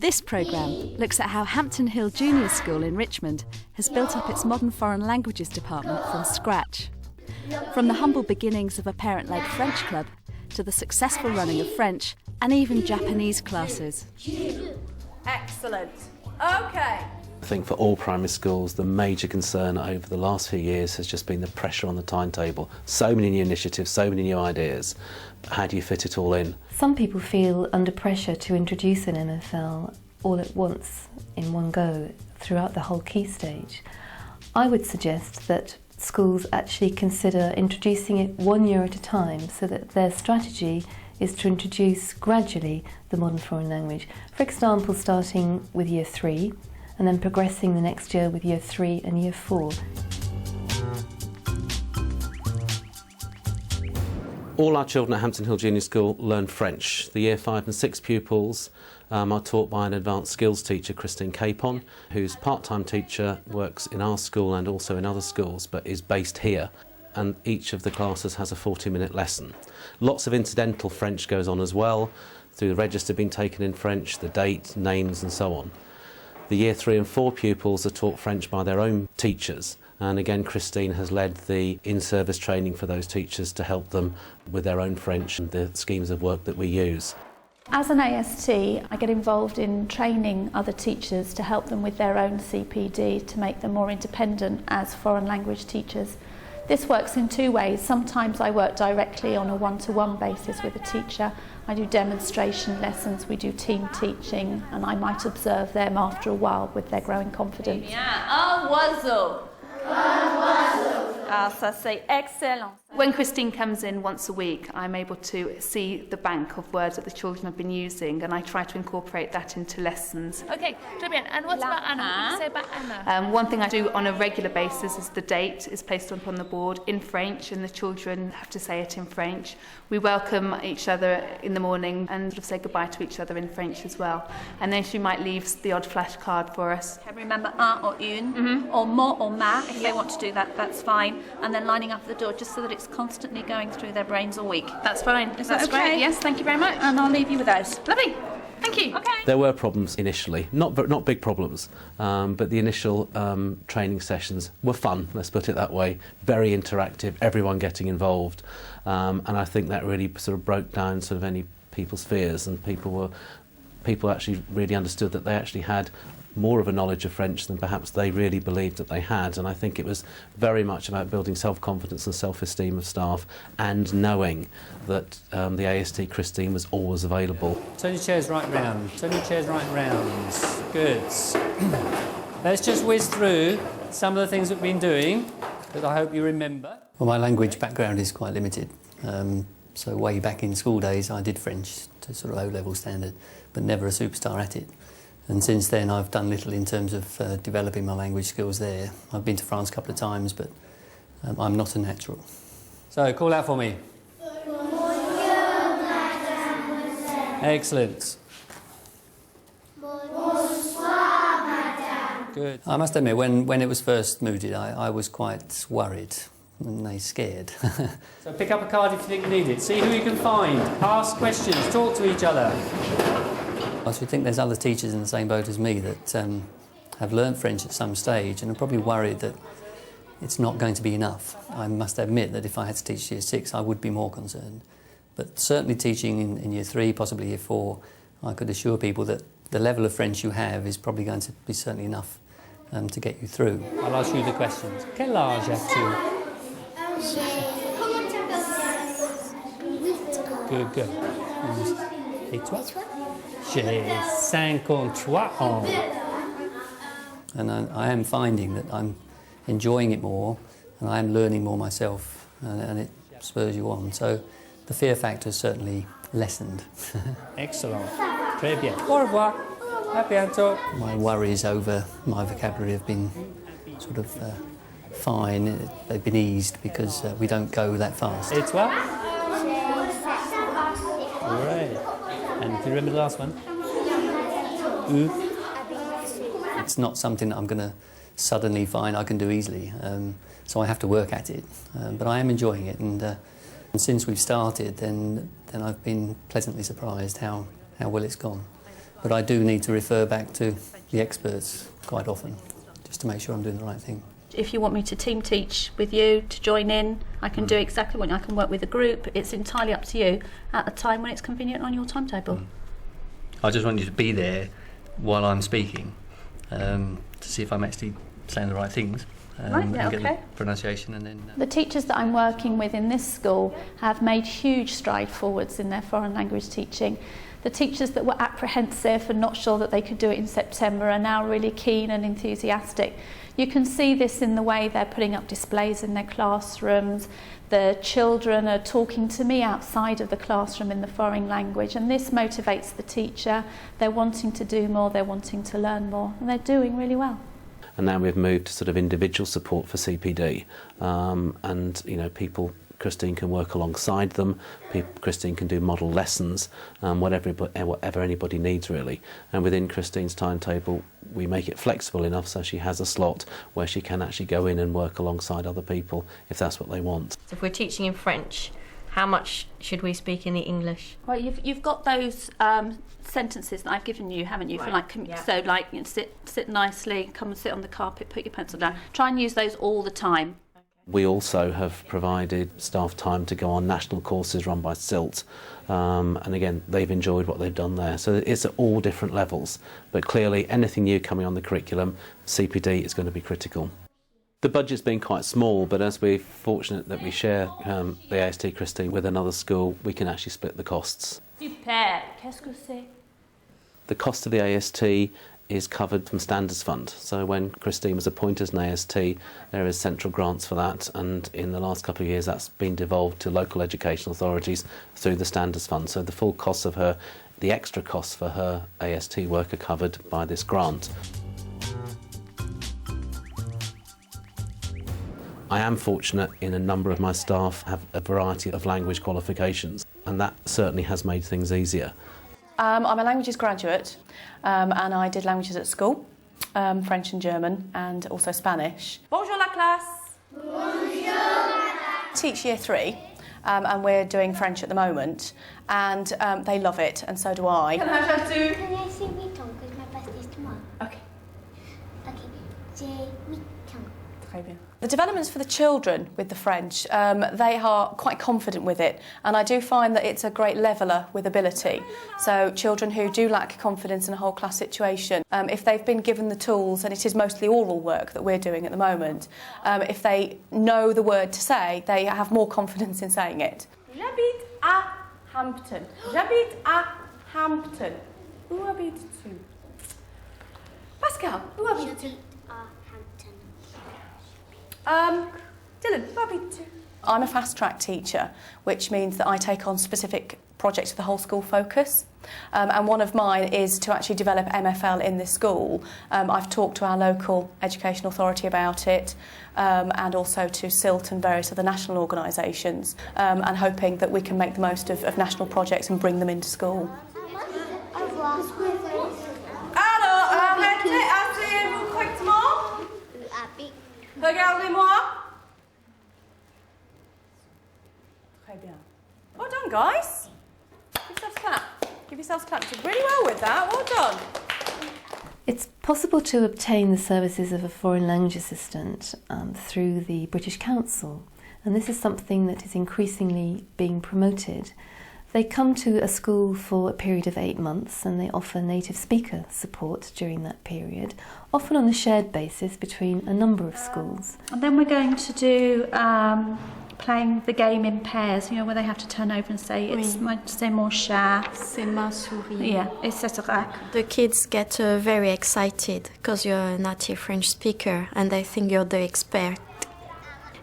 This programme looks at how Hampton Hill Junior School in Richmond has built up its modern foreign languages department from scratch. From the humble beginnings of a parent-led French club to the successful running of French and even Japanese classes. Excellent. Okay. I think for all primary schools, the major concern over the last few years has just been the pressure on the timetable. So many new initiatives, so many new ideas. How do you fit it all in? Some people feel under pressure to introduce an MFL all at once, in one go, throughout the whole key stage. I would suggest that schools actually consider introducing it 1 year at a time, so that their strategy is to introduce gradually the modern foreign language. For example, starting with year 3 and then progressing the next year with year 3 and year 4. All our children at Hampton Hill Junior School learn French. The year 5 and 6 pupils are taught by an advanced skills teacher, Christine Capon, whose part-time teacher works in our school and also in other schools, but is based here. And each of the classes has a 40-minute lesson. Lots of incidental French goes on as well, through the register being taken in French, the date, names and so on. The year 3 and 4 pupils are taught French by their own teachers, and again Christine has led the in-service training for those teachers to help them with their own French and the schemes of work that we use. As an AST, I get involved in training other teachers to help them with their own CPD to make them more independent as foreign language teachers. This works in 2 ways. Sometimes I work directly on a one-to-one basis with a teacher. I do demonstration lessons, we do team teaching, and I might observe them after a while with their growing confidence. Un oiseau. Ah, ça c'est excellent. When Christine comes in once a week, I'm able to see the bank of words that the children have been using, and I try to incorporate that into lessons. Okay, très bien. And what about Anna? What do you say about Anna? One thing I do on a regular basis is the date is placed up on the board in French, and the children have to say it in French. We welcome each other in the morning and sort of say goodbye to each other in French as well. And then she might leave the odd flashcard for us. Okay, remember un or une, or mo or ma, if they want to do that, that's fine. And then lining up at the door just so that it's constantly going through their brains all week. That's fine. Is That's that okay? great. Yes, thank you very much. And I'll leave you with those. Lovely. Thank you. Okay. There were problems initially, not big problems, but the initial training sessions were fun, let's put it that way, very interactive, everyone getting involved, and I think that really sort of broke down sort of any people's fears, and people actually really understood that they actually had more of a knowledge of French than perhaps they really believed that they had, and I think it was very much about building self-confidence and self-esteem of staff and knowing that the AST Christine was always available. Turn your chairs right round, turn your chairs right round. Good. Let's just whiz through some of the things we've been doing that I hope you remember. Well, my language background is quite limited. So way back in school days I did French to sort of O-level standard, but never a superstar at it. And since then I've done little in terms of developing my language skills there. I've been to France a couple of times, but I'm not a natural. So, call out for me. Excellent. Good. I must admit, when it was first mooted, I was quite worried and scared. So pick up a card if you think you need it. See who you can find. Ask questions. Talk to each other. I should think there's other teachers in the same boat as me that have learnt French at some stage and are probably worried that it's not going to be enough. I must admit that if I had to teach year 6, I would be more concerned. But certainly teaching in year 3, possibly year 4, I could assure people that the level of French you have is probably going to be certainly enough to get you through. I'll ask you the questions. Quel âge as-tu? Good, good. Et toi? J'ai 53 ans. And I am finding that I'm enjoying it more and I am learning more myself, and it spurs you on. So the fear factor is certainly lessened. Excellent. Très bien. Au revoir. À bientôt. My worries over my vocabulary have been sort of fine. They've been eased because we don't go that fast. Et toi? Great. And do you remember the last one? It's not something that I'm going to suddenly find I can do easily, so I have to work at it. But I am enjoying it, and since we've started, then I've been pleasantly surprised how well it's gone. But I do need to refer back to the experts quite often, just to make sure I'm doing the right thing. If you want me to team teach with you, to join in, I can do exactly what I can work with a group. It's entirely up to you at a time when it's convenient on your timetable. I just want you to be there while I'm speaking to see if I'm actually saying the right things. And get the pronunciation and then... The teachers that I'm working with in this school have made huge stride forwards in their foreign language teaching. The teachers that were apprehensive and not sure that they could do it in September are now really keen and enthusiastic. You can see this in the way they're putting up displays in their classrooms. The children are talking to me outside of the classroom in the foreign language, and this motivates the teacher. They're wanting to do more, they're wanting to learn more, and they're doing really well. And now we've moved to sort of individual support for CPD, and people, Christine can work alongside them. Christine can do model lessons, whatever anybody needs really. And within Christine's timetable, we make it flexible enough so she has a slot where she can actually go in and work alongside other people if that's what they want. So if we're teaching in French, how much should we speak in the English? Well, you've got those sentences that I've given you, haven't you? For sit nicely, come and sit on the carpet, put your pencil down. Try and use those all the time. We also have provided staff time to go on national courses run by SILT, and again they've enjoyed what they've done there. So it's at all different levels, but clearly anything new coming on the curriculum, CPD is going to be critical. The budget's been quite small, but as we're fortunate that we share the AST Christine with another school, we can actually split the costs. Super. Qu'est-ce que c'est? The cost of the AST is covered from Standards Fund. So when Christine was appointed as an AST, there is central grants for that, and in the last couple of years that's been devolved to local education authorities through the Standards Fund. So the full costs of the extra costs for her AST work are covered by this grant. I am fortunate in a number of my staff have a variety of language qualifications, and that certainly has made things easier. I'm a languages graduate, and I did languages at school, French and German, and also Spanish. Bonjour la classe. Bonjour. Teach year 3, and we're doing French at the moment, and they love it, and so do I. Can I have to? Can I say mi-temps, que je me passe tellement? Okay. Okay. C'est mi-temps. Très bien. The developments for the children with the French, they are quite confident with it, and I do find that it's a great leveller with ability. So children who do lack confidence in a whole class situation, if they've been given the tools, and it is mostly oral work that we're doing at the moment, if they know the word to say, they have more confidence in saying it. J'habite à Hampton. J'habite à Hampton. Où habites-tu? Pascal, où habites-tu? Dylan, où habites-tu? I'm a fast-track teacher, which means that I take on specific projects with the whole school focus. And one of mine is to actually develop MFL in this school. I've talked to our local education authority about it, and also to SILT and various other national organisations, and hoping that we can make the most of national projects and bring them into school. Alors, arrêtez, asseyez-vous correctement. Regardez-moi. Très bien. Well done, guys. Give yourselves a clap. Give yourselves a clap. You did really well with that. Well done. It's possible to obtain the services of a foreign language assistant through the British Council, and this is something that is increasingly being promoted. They come to a school for a period of 8 months, and they offer native speaker support during that period, often on a shared basis between a number of schools. And then we're going to do playing the game in pairs, you know, where they have to turn over and say, c'est mon chat, c'est ma souris. Yeah, etc. The kids get very excited because you're a native French speaker and they think you're the expert.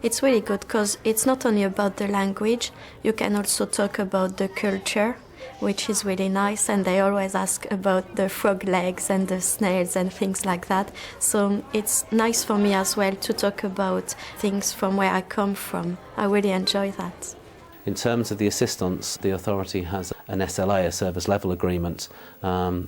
It's really good because it's not only about the language, you can also talk about the culture, which is really nice, and they always ask about the frog legs and the snails and things like that. So it's nice for me as well to talk about things from where I come from. I really enjoy that. In terms of the assistance, the authority has an SLA, a service level agreement,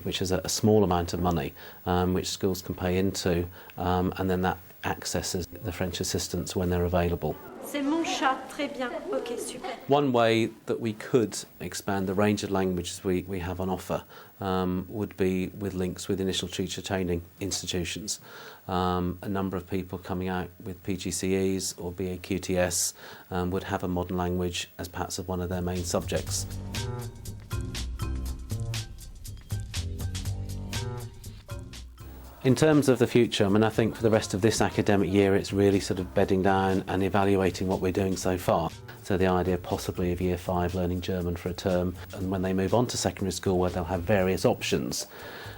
which is a small amount of money, which schools can pay into, and then that accesses the French assistance when they're available. C'est mon chat, très bien. Ok, super. One way that we could expand the range of languages we have on offer would be with links with initial teacher training institutions. A number of people coming out with PGCEs or BAQTS would have a modern language as perhaps one of their main subjects. In terms of the future, I mean, I think for the rest of this academic year it's really sort of bedding down and evaluating what we're doing so far. So the idea possibly of Year 5 learning German for a term, and when they move on to secondary school where they'll have various options,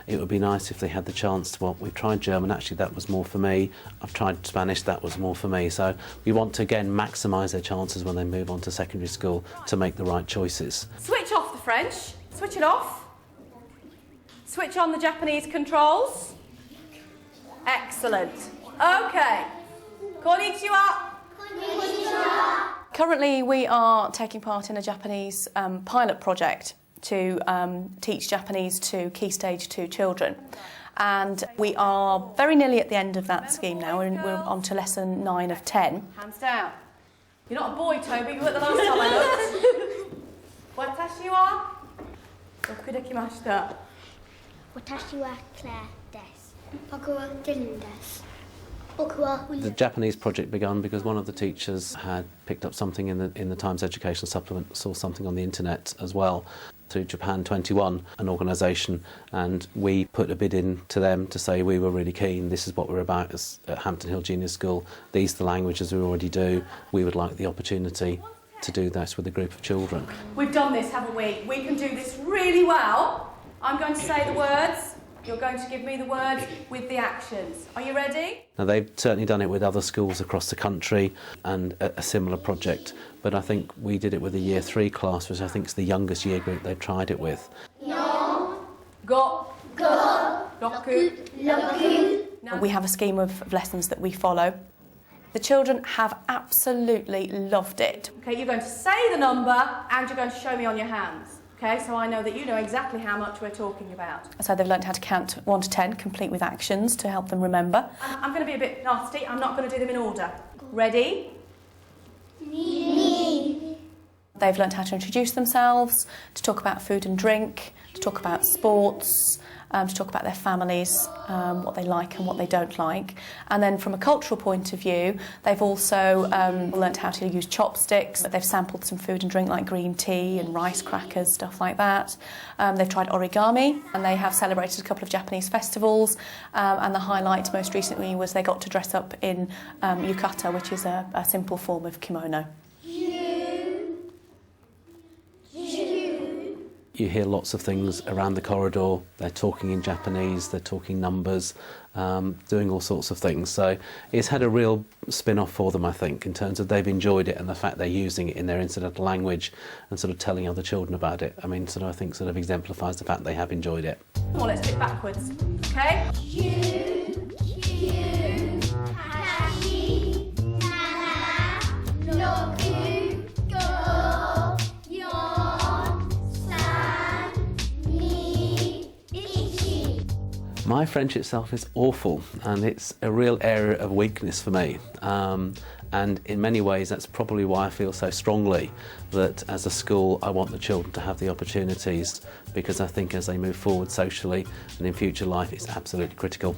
it would be nice if they had the chance to, well, we've tried German, actually that was more for me, I've tried Spanish, that was more for me. So we want to again maximise their chances when they move on to secondary school to make the right choices. Switch off the French, switch it off. Switch on the Japanese controls. Excellent. Okay. Konnichiwa. Currently we are taking part in a Japanese pilot project to teach Japanese to Key Stage 2 children. And we are very nearly at the end of that scheme now. We're on to lesson 9 of 10. Hands down. You're not a boy, Toby. You were the last time I looked. Watashi wa yoku dekimashita. Watashi wa Claire desu. Boku wa Dylan desu. Boku wa The Japanese project began because one of the teachers had picked up something in the Times Educational Supplement, saw something on the internet as well, through Japan 21, an organisation, and we put a bid in to them to say we were really keen, this is what we're about at Hampton Hill Junior School, these are the languages we already do, we would like the opportunity to do this with a group of children. We've done this, haven't we? We can do this really well. I'm going to say the words, you're going to give me the words with the actions. Are you ready? Now they've certainly done it with other schools across the country and a similar project, but I think we did it with a Year 3 class, which I think is the youngest year group they've tried it with. Go. Roku. We have a scheme of lessons that we follow. The children have absolutely loved it. Okay, you're going to say the number and you're going to show me on your hands. Okay, so I know that you know exactly how much we're talking about. So they've learned how to count 1 to 10, complete with actions to help them remember. I'm going to be a bit nasty. I'm not going to do them in order. Ready? They've learnt how to introduce themselves, to talk about food and drink, to talk about sports, to talk about their families, what they like and what they don't like. And then from a cultural point of view, they've also learnt how to use chopsticks. They've sampled some food and drink like green tea and rice crackers, stuff like that. They've tried origami, and they have celebrated a couple of Japanese festivals. And the highlight most recently was they got to dress up in yukata, which is a simple form of kimono. You hear lots of things around the corridor, they're talking in Japanese, they're talking numbers, doing all sorts of things. So it's had a real spin-off for them, I think, in terms of they've enjoyed it and the fact they're using it in their incidental language and sort of telling other children about it. I mean, I think sort of exemplifies the fact they have enjoyed it. Come on, let's do it backwards, okay? My French itself is awful, and it's a real area of weakness for me. And in many ways that's probably why I feel so strongly that as a school I want the children to have the opportunities, because I think as they move forward socially and in future life it's absolutely critical.